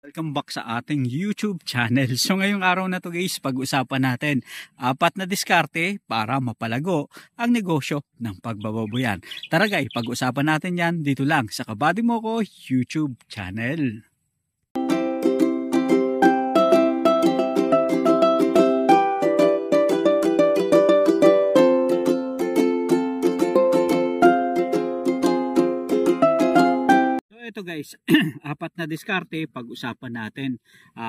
Welcome back sa ating YouTube channel. So ngayong araw na to guys, pag-usapan natin 4 na diskarte para mapalago ang negosyo ng pagbababoyan. Tara guys, pag-usapan natin yan dito lang sa Kabady Mo Ko YouTube channel. Ito guys, 4 na diskarte, pag-usapan natin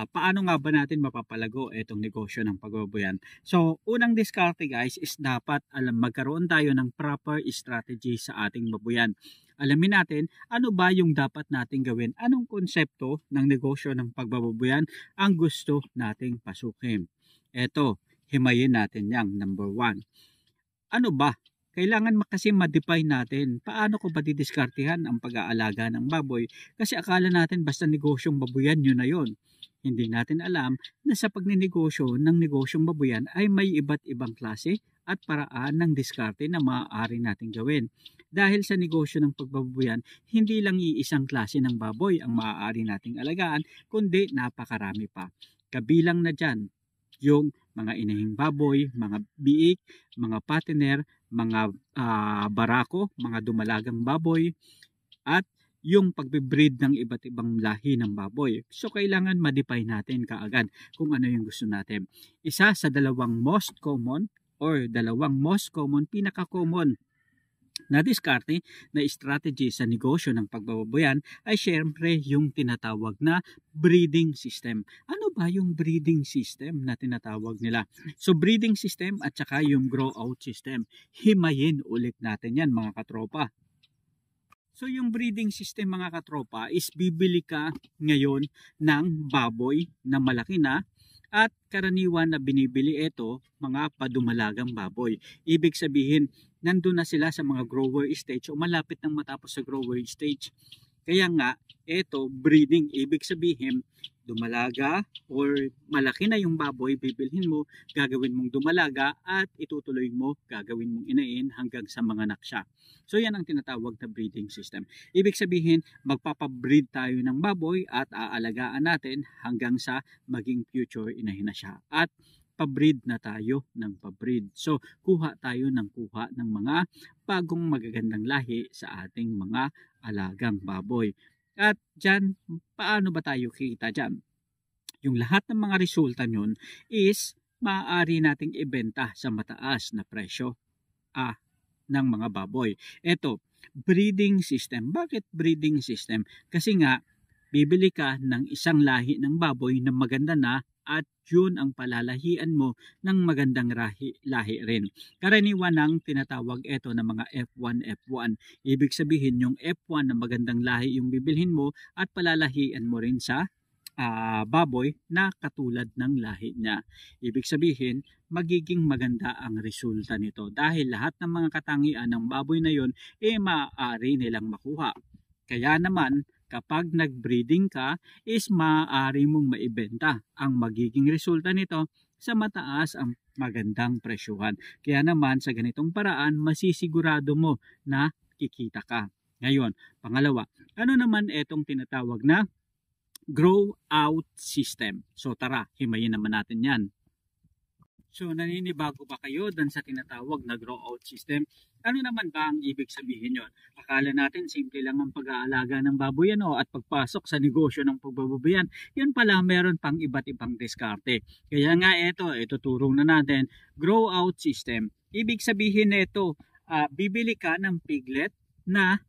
paano nga ba natin mapapalago itong negosyo ng pagbababoyan. So unang diskarte guys is dapat magkaroon tayo ng proper strategy sa ating baboyan. Alamin natin ano ba yung dapat nating gawin, anong konsepto ng negosyo ng pagbababoyan ang gusto nating pasukin. Ito, himayin natin yang number 1. Ano ba? Kailangan kasi ma-define natin paano ko ba didiskartehan ang pag-aalaga ng baboy kasi akala natin basta negosyong baboyan yun na yun. Hindi natin alam na sa pagninegosyo ng negosyong baboyan ay may iba't ibang klase at paraan ng diskarte na maaari natin gawin. Dahil sa negosyo ng pagbababoyan, hindi lang iisang klase ng baboy ang maaari nating alagaan kundi napakarami pa. Kabilang na dyan yung mga inahing baboy, mga biik, mga patiner, mga barako, mga dumalagang baboy, at yung pagbe-breed ng iba't ibang lahi ng baboy. So kailangan ma-define natin kaagad kung ano yung gusto natin. Isa sa dalawang most common, pinaka-common na diskarte na strategy sa negosyo ng pagbababoyan ay syempre yung tinatawag na breeding system. Ano ba yung breeding system na tinatawag nila? So breeding system at saka yung grow out system. Himayin ulit natin yan mga katropa. So yung breeding system mga katropa is bibili ka ngayon ng baboy na malaki na at karaniwan na binibili ito mga padumalagang baboy. Ibig sabihin, nandun na sila sa mga grower stage o malapit nang matapos sa grower stage. Kaya nga, ito breeding. Ibig sabihin, dumalaga or malaki na yung baboy, bibilhin mo, gagawin mong dumalaga at itutuloy mo, gagawin mong inain hanggang sa manganak siya. So yan ang tinatawag na breeding system. Ibig sabihin, magpapabreed tayo ng baboy at aalagaan natin hanggang sa maging future inahin na siya. At pabreed na tayo ng pabreed. So kuha tayo ng mga bagong magagandang lahi sa ating mga alagang baboy. At dyan, paano ba tayo kikita dyan? Yung lahat ng mga resulta nyon is maaari nating ibenta sa mataas na presyo ng mga baboy. Ito, breeding system. Bakit breeding system? Kasi nga, bibili ka ng isang lahi ng baboy na maganda na at yun ang palalahian mo ng magandang lahi rin. Karaniwan ang tinatawag ito ng mga F1, F1. Ibig sabihin yung F1 na magandang lahi yung bibilhin mo at palalahian mo rin sa baboy na katulad ng lahi niya. Ibig sabihin, magiging maganda ang resulta nito dahil lahat ng mga katangian ng baboy na yon maaari nilang makuha. Kaya naman, kapag nag-breeding ka, is maaari mong maibenta. Ang magiging resulta nito sa mataas ang magandang presyuhan. Kaya naman sa ganitong paraan, masisigurado mo na kikita ka. Ngayon, pangalawa, ano naman itong tinatawag na grow out system? So tara, himayin naman natin yan. So naninibago ba kayo dun sa tinatawag na grow out system? Ano naman ba ang ibig sabihin yon? Akala natin simple lang ang pag-aalaga ng baboy at pagpasok sa negosyo ng pagbababoyan. Yun pala meron pang iba't ibang diskarte. Kaya nga ito turong na natin, grow out system. Ibig sabihin nito, bibili ka ng piglet na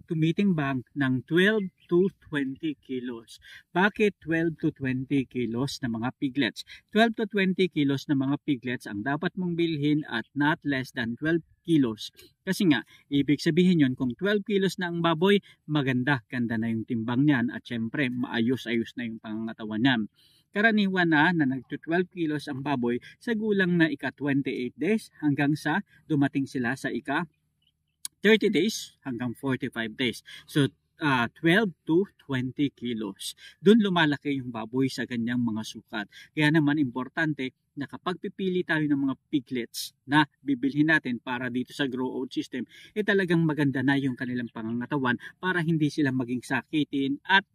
tumitimbang ng 12 to 20 kilos. Bakit 12 to 20 kilos na mga piglets? 12 to 20 kilos na mga piglets ang dapat mong bilhin at not less than 12 kilos. Kasi nga, ibig sabihin yon kung 12 kilos na ang baboy, ganda na yung timbang niyan at syempre, maayos-ayos na yung pangangatawan niyan. Karaniwan na nag-12 kilos ang baboy sa gulang na ika-28 days hanggang sa dumating sila sa ika 30 days hanggang 45 days. So, 12 to 20 kilos. Doon lumalaki yung baboy sa ganyang mga sukat. Kaya naman importante na kapag pipili tayo ng mga piglets na bibilhin natin para dito sa grow out system, talagang maganda na yung kanilang pangangatawan para hindi sila maging sakitin at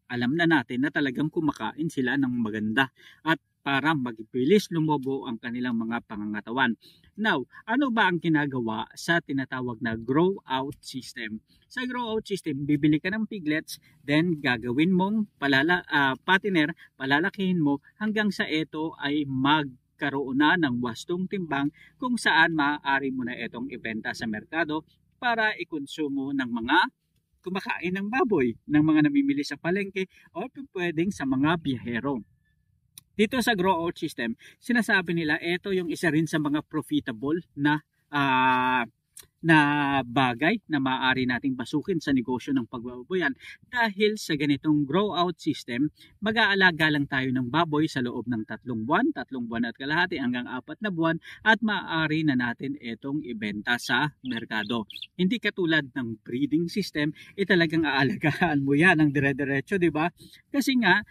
alam na natin na talagang kumakain sila ng maganda at para magbilis lumobo ang kanilang mga pangangatawan. Now, ano ba ang ginagawa sa tinatawag na grow out system? Sa grow out system, bibili ka ng piglets, then gagawin mong patiner, palalakihin mo hanggang sa ito ay magkaroon na ng wastong timbang kung saan maaari mo na itong ibenta sa merkado para ikonsumo ng mga kumakain ng baboy, ng mga namimili sa palengke o pwedeng sa mga biyahero. Dito sa grow out system, sinasabi nila ito yung isa rin sa mga profitable na bagay na maaari nating pasukin sa negosyo ng pagbababoyan. Dahil sa ganitong grow out system, mag-aalaga lang tayo ng baboy sa loob ng 3 buwan at kalahati hanggang 4 na buwan at maaari na natin itong ibenta sa merkado. Hindi katulad ng breeding system, talagang aalagaan mo yan ng dire-diretso, di ba? Kasi nga,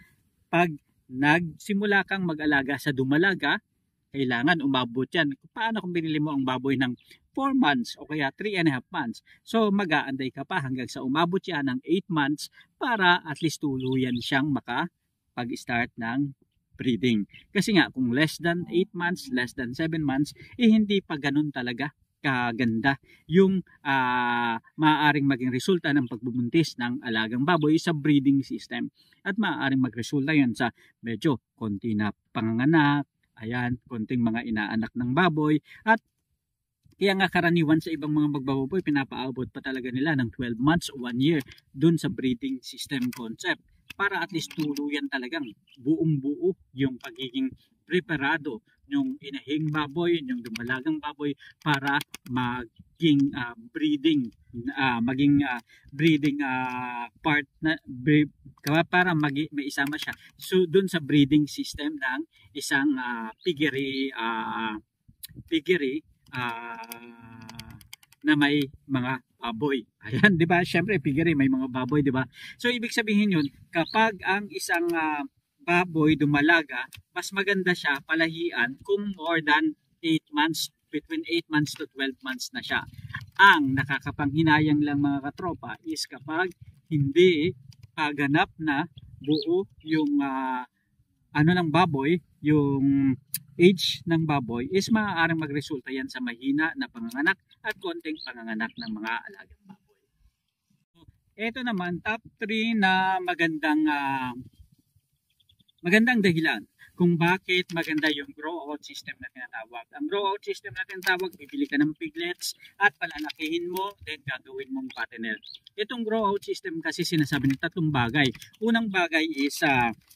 pag nagsimula kang mag-alaga sa dumalaga, kailangan umabot yan. Paano kung binili mo ang baboy ng 4 months o kaya 3.5 months? So mag-aanday ka pa hanggang sa umabot yan ng 8 months para at least tuluyan siyang makapag-start ng breeding. Kasi nga kung less than 8 months, less than 7 months, hindi pa ganun talaga kaganda yung maaaring maging resulta ng pagbubuntis ng alagang baboy sa breeding system. At maaaring magresulta yan sa medyo konti na panganganak, konting mga inaanak ng baboy, at kaya nga karaniwan sa ibang mga magbababoy, pinapaabot pa talaga nila ng 12 months o 1 year dun sa breeding system concept para at least tuluyan talagang buong buo yung pagiging preparado yung inahing baboy, yung dumalagang baboy para maging breeding part na para may isama siya dun sa breeding system ng isang piggery na may mga baboy. Ayan, 'di ba? Syempre piggery may mga baboy, 'di ba? So ibig sabihin 'yun, kapag ang isang baboy dumalaga, mas maganda siya palahian kung more than 8 months, between 8 months to 12 months na siya. Ang nakakapanghinayang lang mga katropa is kapag hindi paganap na buo yung ng baboy, yung age ng baboy is maaaring magresulta yan sa mahina na panganganak at konting panganganak ng mga alagang baboy. So, ito naman top 3 na magandang dahilan kung bakit maganda yung grow out system na tinatawag. Ang grow out system na tinatawag, bibili ka ng piglets at palalakihin mo, then gagawin mong patiner. Itong grow out system kasi sinasabi ng 3 bagay. Unang bagay is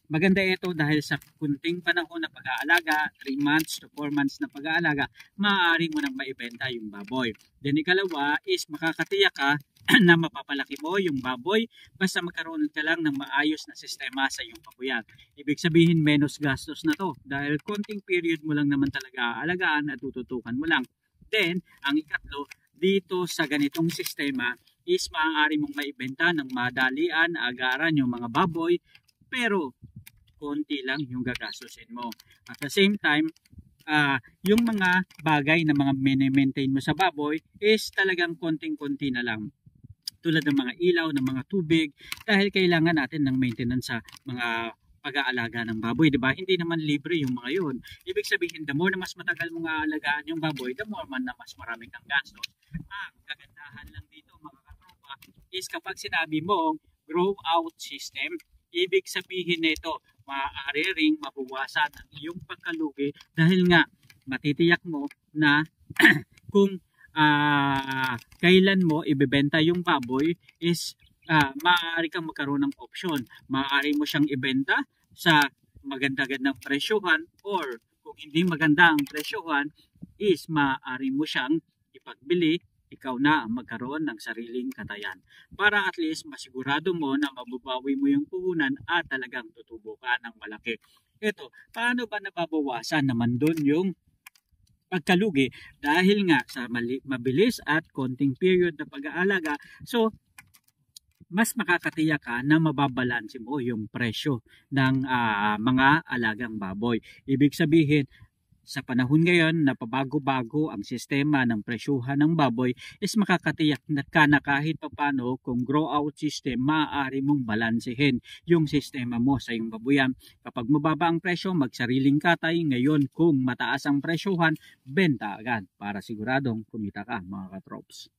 maganda ito dahil sa kunting panahon na pag-aalaga, 3 months to 4 months na pag-aalaga, maaari mo nang maibenta yung baboy. Then ikalawa is makakatiyak ka na mapapalaki mo yung baboy basta magkaroon ka lang ng maayos na sistema sa iyong baboyan. Ibig sabihin menos gastos na to dahil konting period mo lang naman talaga aalagaan at tututukan mo lang. Then, ang ikatlo, dito sa ganitong sistema is maaari mong maibenta ng madalian, agaran yung mga baboy, pero konti lang yung gagastusin mo. At the same time, yung mga bagay na mga maintain mo sa baboy is talagang konting-konti na lang. Tulad ng mga ilaw, ng mga tubig, dahil kailangan natin ng maintenance sa mga pag-aalaga ng baboy, di ba? Hindi naman libre yung mga yun. Ibig sabihin, the more na mas matagal mong aalagaan yung baboy, the more man na mas marami kang gastos. Ang kagandahan lang dito mga katropa is kapag sinabi mo grow out system, ibig sabihin nito, maaari ring mabawasan ang iyong pagkalugi dahil nga matitiyak mo na kung kailan mo ibebenta yung baboy is maaari kang magkaroon ng option. Maaari mo siyang ibenta sa maganda-gandang presyohan or kung hindi maganda ang presyohan is maaari mo siyang ipagbili, ikaw na ang magkaroon ng sariling katayan. Para at least masigurado mo na mababawi mo yung puhunan at talagang tutubo ka ng malaki. Ito, paano ba nababawasan naman doon yung pagkalugi dahil nga sa mabilis at konting period na pag-aalaga. So, mas makakatiyak ka na mababalanse mo yung presyo ng mga alagang baboy. Ibig sabihin, sa panahon ngayon na pabago-bago ang sistema ng presyuhan ng baboy is makakatiyak na ka na kahit papano kung grow out system, maaari mong balansehin yung sistema mo sa iyong babuyan. Kapag mababa ang presyo, magsariling katay. Ngayon kung mataas ang presyuhan, benta agad para siguradong kumita ka mga katrops.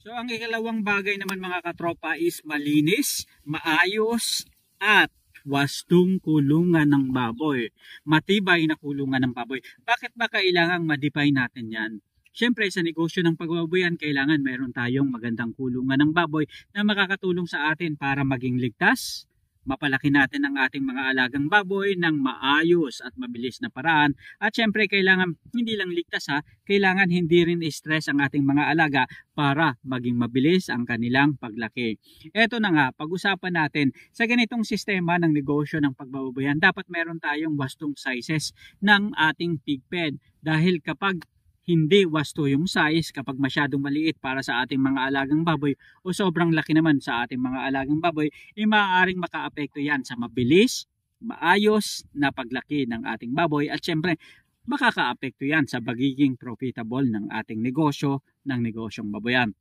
So ang ikalawang bagay naman mga katropa is malinis, maayos at wastong kulungan ng baboy. Matibay na kulungan ng baboy. Bakit ba kailangang ma-define natin yan? Siyempre sa negosyo ng pagbababoyan, kailangan meron tayong magandang kulungan ng baboy na makakatulong sa atin para maging ligtas, mapalaki natin ang ating mga alagang baboy ng maayos at mabilis na paraan. At syempre kailangan hindi lang ligtas kailangan hindi rin stress ang ating mga alaga para maging mabilis ang kanilang paglaki. Eto na nga, pag-usapan natin sa ganitong sistema ng negosyo ng pagbababoyan, dapat meron tayong wastong sizes ng ating pig pen. Dahil kapag hindi wasto yung size, kapag masyadong maliit para sa ating mga alagang baboy o sobrang laki naman sa ating mga alagang baboy, maaaring makaapekto yan sa mabilis, maayos na paglaki ng ating baboy at syempre makakaapekto yan sa pagiging profitable ng ating negosyo, ng negosyong baboyan.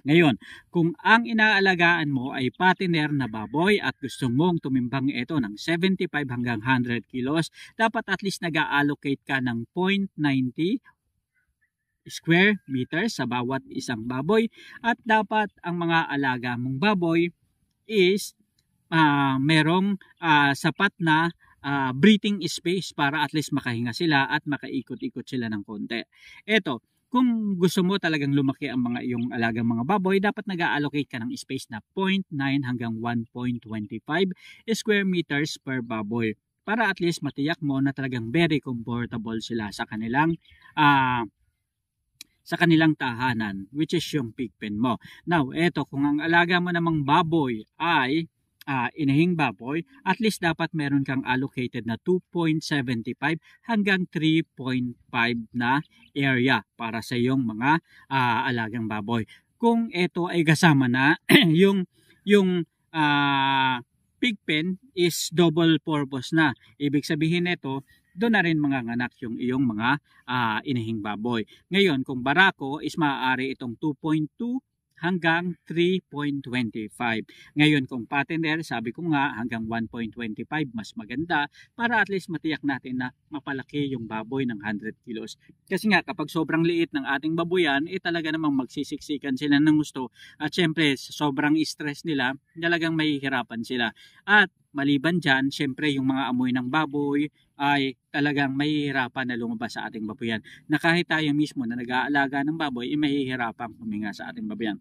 Ngayon, kung ang inaalagaan mo ay patiner na baboy at gusto mong tumimbang ito ng 75 hanggang 100 kilos, dapat at least nag-allocate ka ng 0.90 square meters sa bawat isang baboy at dapat ang mga alaga mong baboy is merong sapat na breathing space para at least makahinga sila at makaikot-ikot sila ng konti. Eto, kung gusto mo talagang lumaki ang mga iyong alagang mga baboy, dapat nag-allocate ka ng space na 0.9 hanggang 1.25 square meters per baboy para at least matiyak mo na talagang very comfortable sila sa kanilang tahanan, which is yung pig pen mo. Now, eto, kung ang alaga mo namang baboy ay inahing baboy, at least dapat meron kang allocated na 2.75 hanggang 3.5 na area para sa iyong mga alagang baboy. Kung ito ay kasama na yung pig pen is double purpose na. Ibig sabihin nito, doon na rin manganganak yung iyong mga inahing baboy. Ngayon, kung barako is maaari itong 2.2 hanggang 3.25. Ngayon, kung patiner, sabi ko nga hanggang 1.25 mas maganda para at least matiyak natin na mapalaki yung baboy ng 100 kilos. Kasi nga kapag sobrang liit ng ating baboyan, talaga namang magsisiksikan sila ng gusto at syempre sa sobrang stress nila, talagang mahihirapan sila. At maliban dyan, syempre yung mga amoy ng baboy ay talagang mahihirapan na lumabas sa ating baboyan. Na kahit tayo mismo na nag-aalaga ng baboy, mahihirapan huminga sa ating baboyan.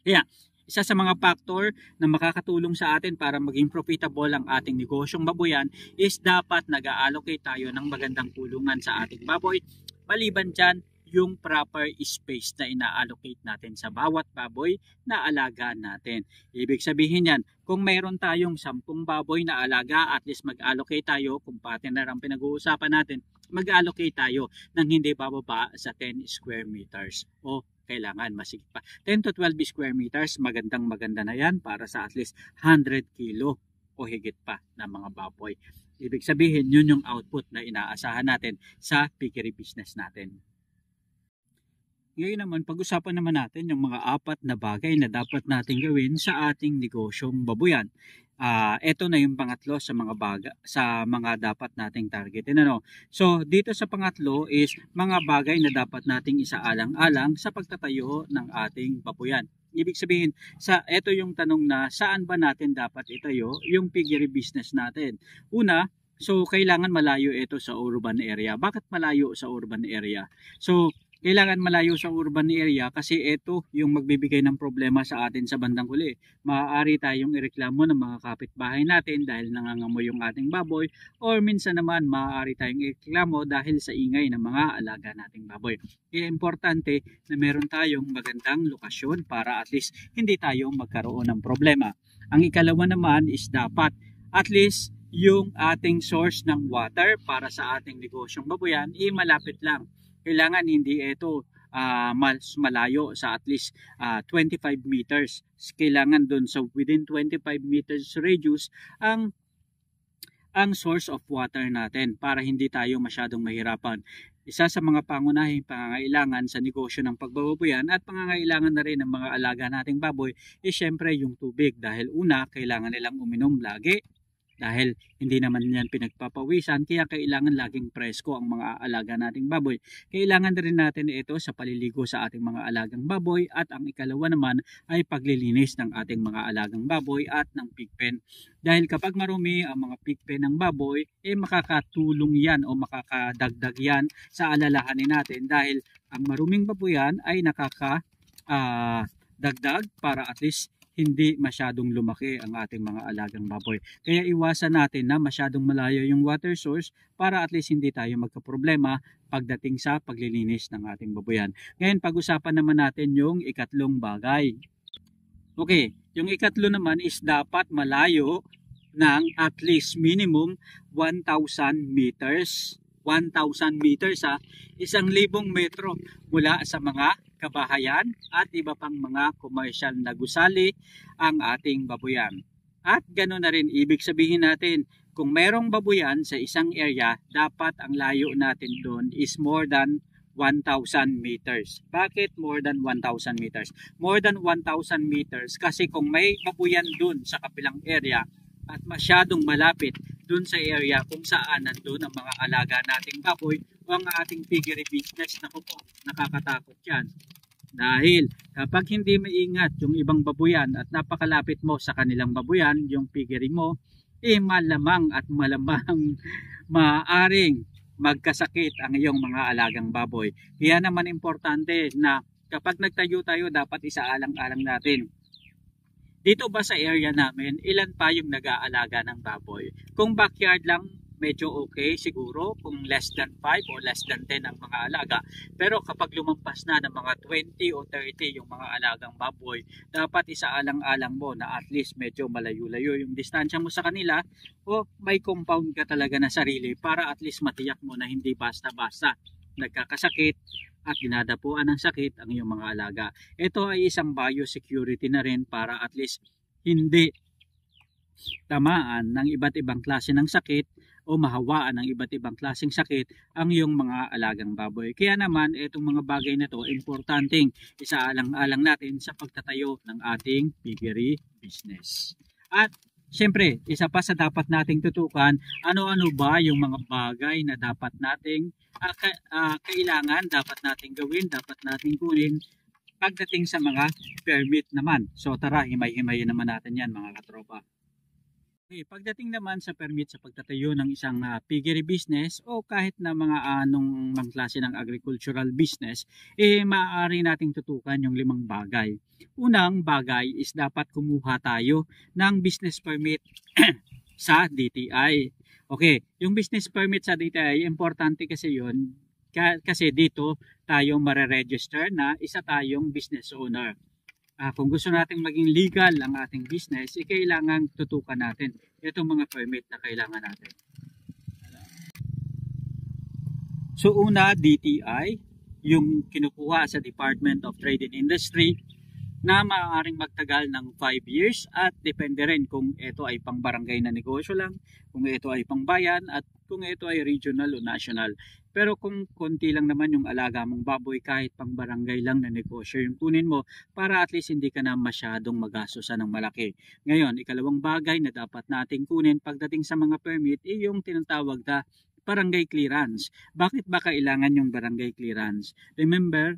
Kaya, isa sa mga factor na makakatulong sa atin para maging profitable ang ating negosyong baboyan is dapat nag-allocate tayo ng magandang kulungan sa ating baboy. Maliban dyan, yung proper space na ina-allocate natin sa bawat baboy na alaga natin. Ibig sabihin yan, kung mayroon tayong 10 baboy na alaga, at least mag-allocate tayo, kung partner ang pinag-uusapan natin, mag-allocate tayo ng hindi bababa sa 10 square meters o kailangan masigit pa. 10 to 12 square meters, maganda na yan para sa at least 100 kilo o higit pa na mga baboy. Ibig sabihin, yun yung output na inaasahan natin sa piggery business natin. Ngayon naman, pag-usapan naman natin yung mga 4 na bagay na dapat natin gawin sa ating negosyong baboyan. Ito na yung pangatlo sa mga dapat nating targetin. So, dito sa pangatlo is mga bagay na dapat nating isaalang-alang sa pagtatayo ng ating baboyan. Ibig sabihin, ito yung tanong na saan ba natin dapat itayo yung piggery business natin. Una, so kailangan malayo ito sa urban area. Bakit malayo sa urban area? So, kailangan malayo sa urban area kasi ito yung magbibigay ng problema sa atin sa bandang huli. Maaari tayong ireklamo ng mga kapitbahay natin dahil nangangamoy yung ating baboy or minsan naman maaari tayong ireklamo dahil sa ingay ng mga alaga nating baboy. Kaya importante na meron tayong magandang lokasyon para at least hindi tayo magkaroon ng problema. Ang ikalawa naman is dapat at least yung ating source ng water para sa ating negosyong baboyan malapit lang. Kailangan hindi ito mas malayo sa at least 25 meters. Kailangan doon sa within 25 meters radius ang ang source of water natin para hindi tayo masyadong mahirapan. Isa sa mga pangunahing pangangailangan sa negosyo ng pagbababoyan at pangangailangan na rin ng mga alaga nating baboy is syempre yung tubig dahil una, kailangan nilang uminom lagi dahil hindi naman yan pinagpapawisan kaya kailangan laging presko ang mga alaga nating baboy. Kailangan na rin natin ito sa paliligo sa ating mga alagang baboy at ang ikalawa naman ay paglilinis ng ating mga alagang baboy at ng pigpen. Dahil kapag marumi ang mga pigpen ng baboy, makakatulong yan o makakadagdag yan sa alalahanin natin dahil ang maruming baboyan ay dagdag para at least hindi masyadong lumaki ang ating mga alagang baboy. Kaya iwasan natin na masyadong malayo yung water source para at least hindi tayo magkaproblema pagdating sa paglilinis ng ating baboyan. Ngayon pag-usapan naman natin yung ikatlong bagay. Okay, yung ikatlo naman is dapat malayo ng at least minimum 1,000 meters. 1,000 meters 1,000 metro mula sa mga kabahayan at iba pang mga commercial na gusali ang ating babuyan. At ganoon na rin ibig sabihin natin, kung merong babuyan sa isang area, dapat ang layo natin doon is more than 1,000 meters. Bakit more than 1,000 meters? More than 1,000 meters kasi kung may babuyan doon sa kabilang area at masyadong malapit doon sa area kung saan nandun ang mga alaga nating baboy o ang ating piggery business, naku po, nakakatakot yan. Dahil kapag hindi maingat yung ibang babuyan at napakalapit mo sa kanilang babuyan, yung piggery mo, malamang at malamang maaring magkasakit ang iyong mga alagang baboy. Kaya naman importante na kapag nagtayo tayo, dapat isaalang-alang natin. Dito ba sa area namin, ilan pa yung nag-aalaga ng baboy? Kung backyard lang, medyo okay siguro kung less than 5 o less than 10 ang mga alaga. Pero kapag lumampas na ng mga 20 o 30 yung mga alagang baboy, dapat isaalang-alang mo na at least medyo malayo-layo yung distansya mo sa kanila o may compound ka talaga na sarili para at least matiyak mo na hindi basta-basta nagkakasakit at dinadapuan ng sakit ang iyong mga alaga. Ito ay isang biosecurity na rin para at least hindi tamaan ng iba't ibang klase ng sakit o mahawaan ng iba't ibang klaseng sakit ang iyong mga alagang baboy. Kaya naman itong mga bagay na ito importanteng isaalang-alang natin sa pagtatayo ng ating piggery business. At syempre, isa pa sa dapat nating tutukan, ano-ano ba yung mga bagay na dapat nating kailangan, dapat nating gawin, dapat nating kunin pagdating sa mga permit naman. So tara, himay-himayin naman natin yan mga katropa. Okay, pagdating naman sa permit sa pagtatayo ng isang piggery business o kahit na mga anong mga klase ng agricultural business, maaari nating tutukan yung 5 bagay. Unang bagay is dapat kumuha tayo ng business permit sa DTI. Okay, yung business permit sa DTI, importante kasi yun kasi dito tayo mare-register na isa tayong business owner. Kung gusto nating maging legal ang ating business, kailangan tutukan natin itong mga permit na kailangan natin. So una, DTI, yung kinukuha sa Department of Trade and Industry na maaaring magtagal ng 5 years at depende rin kung ito ay pang barangay na negosyo lang, kung ito ay pang bayan at kung ito ay regional o national. Pero kung konti lang naman yung alaga mong baboy, kahit pang barangay lang na negosyo yung kunin mo para at least hindi ka na masyadong magastusan ng malaki. Ngayon, ikalawang bagay na dapat nating kunin pagdating sa mga permit ay yung tinatawag na barangay clearance. Bakit ba kailangan yung barangay clearance? Remember,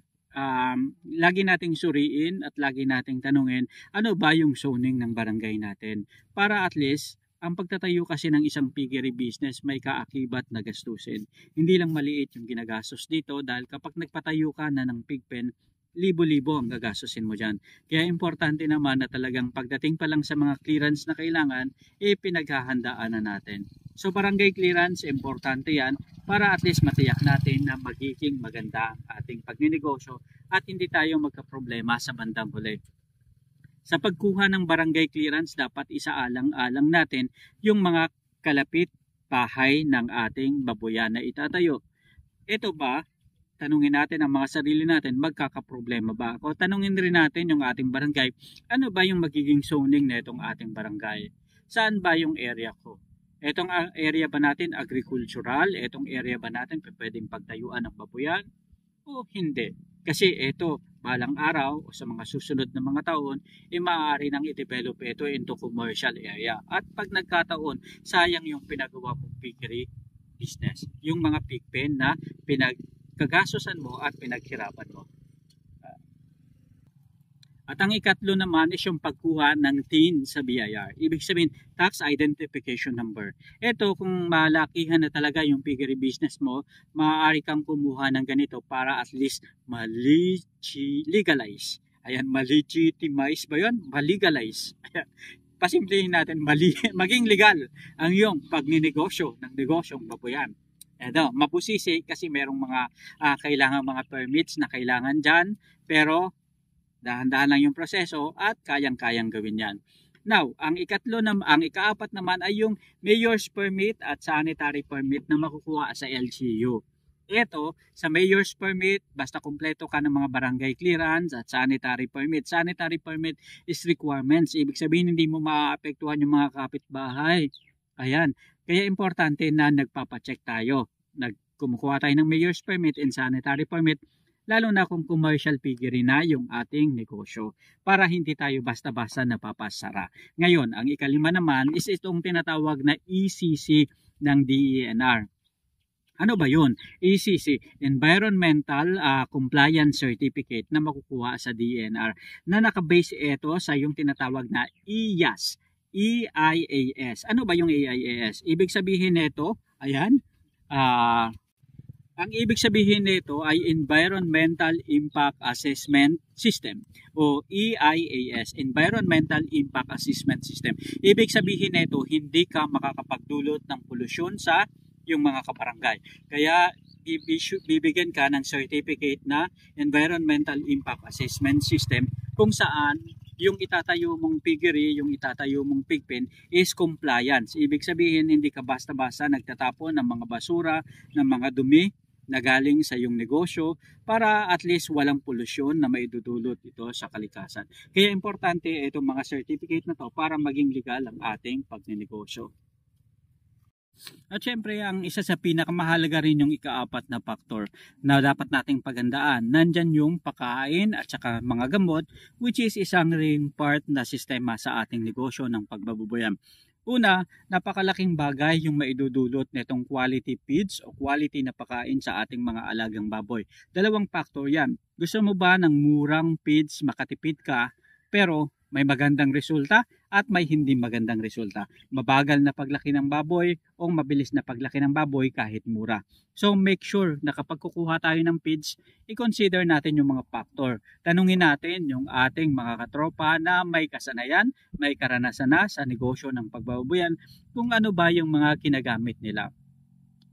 lagi nating suriin at lagi nating tanungin ano ba yung zoning ng barangay natin para at least ang pagtatayo kasi ng isang piggery business may kaakibat na gastusin. Hindi lang maliit yung ginagastos dito dahil kapag nagpatayo ka na ng pigpen, libo-libo ang gagastusin mo dyan. Kaya importante naman na talagang pagdating pa lang sa mga clearance na kailangan, pinaghahandaan na natin. So barangay clearance, importante yan para at least matiyak natin na magiging maganda ang ating pagninegosyo at hindi tayo magkaproblema sa bandang huli. Sa pagkuha ng barangay clearance, dapat isaalang-alang natin yung mga kalapit bahay ng ating babuyan na itatayo. Ito ba, tanungin natin ang mga sarili natin, magkakaproblema ba? O tanungin rin natin yung ating barangay, ano ba yung magiging zoning na itong ating barangay? Saan ba yung area ko? Etong area ba natin agricultural? Etong area ba natin pwedeng pagtayuan ng babuyan? O hindi? Kasi ito, balang araw o sa mga susunod na mga taon, maaari nang i-develop ito into commercial area. At pag nagkataon, sayang yung pinagawa mong piggery business. Yung mga pig pen na pinagkagastosan mo at pinaghirapan mo. At ang ikatlo naman is yung pagkuha ng TIN sa BIR. Ibig sabihin, Tax Identification Number. Ito, kung malakihan na talaga yung piggery business mo, maaari kang kumuha ng ganito para at least legalize. Ayan, ma-legitimize ba yun? Ma-legalize. Pasimplihin natin, maging legal ang iyong pagninegosyo ng negosyong babuyan. Ito, mapusisi kasi merong mga kailangan mga permits na kailangan dyan, pero dahan-dahan lang yung proseso at kayang-kayang gawin yan. Now, ang ikaapat naman ay yung mayor's permit at sanitary permit na makukuha sa LGU. Ito, sa mayor's permit, basta kumpleto ka ng mga barangay clearance at sanitary permit. Sanitary permit is requirements. Ibig sabihin, hindi mo maaapektuhan yung mga kapitbahay. Ayan. Kaya importante na nagpapacheck tayo. Kumukuha tayo ng mayor's permit and sanitary permit, lalo na kung commercial piggery na yung ating negosyo, para hindi tayo basta-basta napapasara. Ngayon, ang ikalima naman is itong tinatawag na ECC ng DENR. Ano ba yun? ECC, Environmental Compliance Certificate, na makukuha sa DENR, na nakabase ito sa yung tinatawag na EIAS. EIAS. Ano ba yung EIAS? Ibig sabihin nito, ayan, ang ibig sabihin nito ay Environmental Impact Assessment System o EIAS, Environmental Impact Assessment System. Ibig sabihin nito, hindi ka makakapagdulot ng polusyon sa yung mga kabarangay. Kaya bibigyan ka ng certificate na Environmental Impact Assessment System kung saan yung itatayo mong piggery, yung itatayo mong pig pen is compliance. Ibig sabihin, hindi ka basta-basta nagtatapon ng mga basura, ng mga dumi na galing sa iyong negosyo para at least walang polusyon na maidudulot ito sa kalikasan. Kaya importante itong mga certificate na to para maging legal ang ating pagninegosyo. At syempre, ang isa sa pinakamahalaga rin yung ikaapat na factor na dapat nating paghandaan. Nandyan yung pagkain at saka mga gamot, which is isang ring part na sistema sa ating negosyo ng pagbababoyan. Una, napakalaking bagay yung maidudulot nitong quality feeds o quality na pagkain sa ating mga alagang baboy. Dalawang factor yan. Gusto mo ba ng murang feeds, makatipid ka, pero may magandang resulta at may hindi magandang resulta. Mabagal na paglaki ng baboy o mabilis na paglaki ng baboy kahit mura. So make sure na kapag kukuha tayo ng feeds, i-consider natin yung mga factor. Tanungin natin yung ating mga katropa na may kasanayan, may karanasan na sa negosyo ng pagbababoyan kung ano ba yung mga kinagamit nila.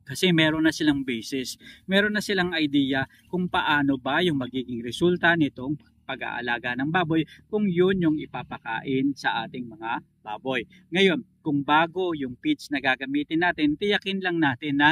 Kasi meron na silang basis, meron na silang idea kung paano ba yung magiging resulta nitong pag-aalaga ng baboy kung yun yung ipapakain sa ating mga baboy. Ngayon, kung bago yung feeds na gagamitin natin, tiyakin lang natin na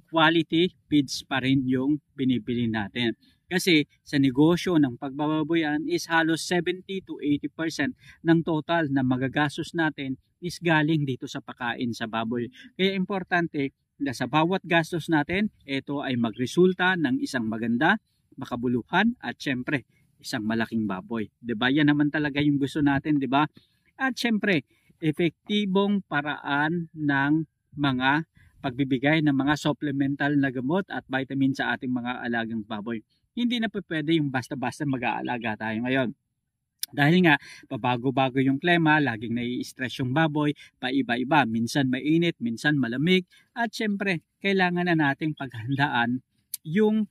quality feeds pa rin yung binibili natin. Kasi sa negosyo ng pagbababoyan is halos 70 to 80% ng total na magagastos natin is galing dito sa pagkain sa baboy. Kaya importante na sa bawat gastos natin, ito ay magresulta ng isang maganda, makabuluhan at syempre isang malaking baboy. 'Di ba? Yan naman talaga yung gusto natin, 'di ba? At syempre, epektibong paraan ng mga pagbibigay ng mga supplemental na gamot at vitamin sa ating mga alagang baboy. Hindi na pwede yung basta-basta mag-aalaga tayo ngayon. Dahil nga, pabago-bago yung klima, laging nai-stress yung baboy, paiba-iba, minsan mainit, minsan malamig, at syempre, kailangan na nating paghandaan yung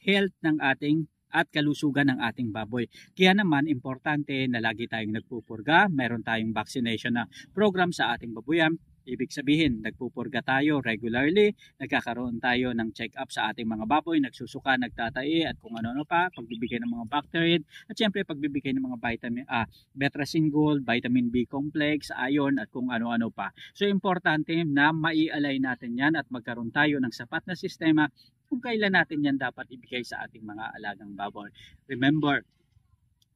health ng ating at kalusugan ng ating baboy. Kaya naman, importante na lagi tayong nagpupurga, meron tayong vaccination na program sa ating baboyan. Ibig sabihin, nagpupurga tayo regularly, nagkakaroon tayo ng check-up sa ating mga baboy, nagsusuka, nagtatae, at kung ano-ano pa, pagbibigay ng mga bacterid, at syempre pagbibigay ng mga vitamin Betracin Gold, vitamin B complex, iron, at kung ano-ano pa. So, importante na maialay natin yan at magkaroon tayo ng sapat na sistema kung kailan natin yan dapat ibigay sa ating mga alagang baboy. Remember,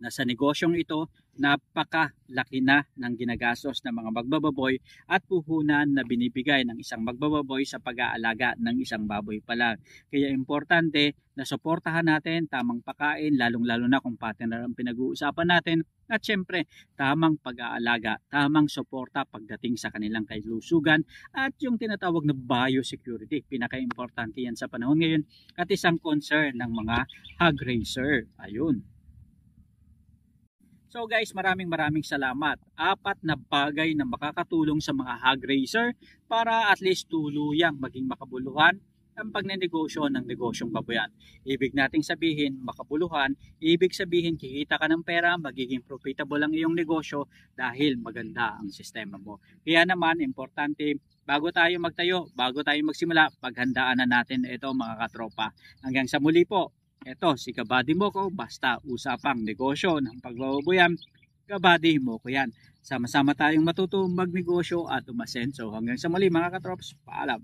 na sa negosyong ito, napakalaki na ng ginagastos ng mga magbababoy at puhunan na binibigay ng isang magbababoy sa pag-aalaga ng isang baboy pa lang. Kaya importante na suportahan natin tamang pagkain, lalong-lalo na kung partner ang pinag-uusapan natin, at syempre tamang pag-aalaga, tamang suporta pagdating sa kanilang kalusugan at yung tinatawag na biosecurity. Pinaka-importante yan sa panahon ngayon at isang concern ng mga hog raiser. Ayun. So guys, maraming salamat. 4 na bagay na makakatulong sa mga hog raiser para at least tuluyang maging makabuluhan ang pagnenegosyo ng negosyong baboyan. Ibig nating sabihin, makabuluhan, ibig sabihin kikita ka ng pera, magiging profitable ang iyong negosyo dahil maganda ang sistema mo. Kaya naman, importante, bago tayo magtayo, bago tayo magsimula, paghandaan na natin ito mga katropa. Hanggang sa muli po. Ito, si Kabady Moko, basta usapang negosyo ng pagbababoyan, Kabady Moko yan. Sama-sama tayong matutong magnegosyo at umasenso. Hanggang sa muli mga katrops, paalam.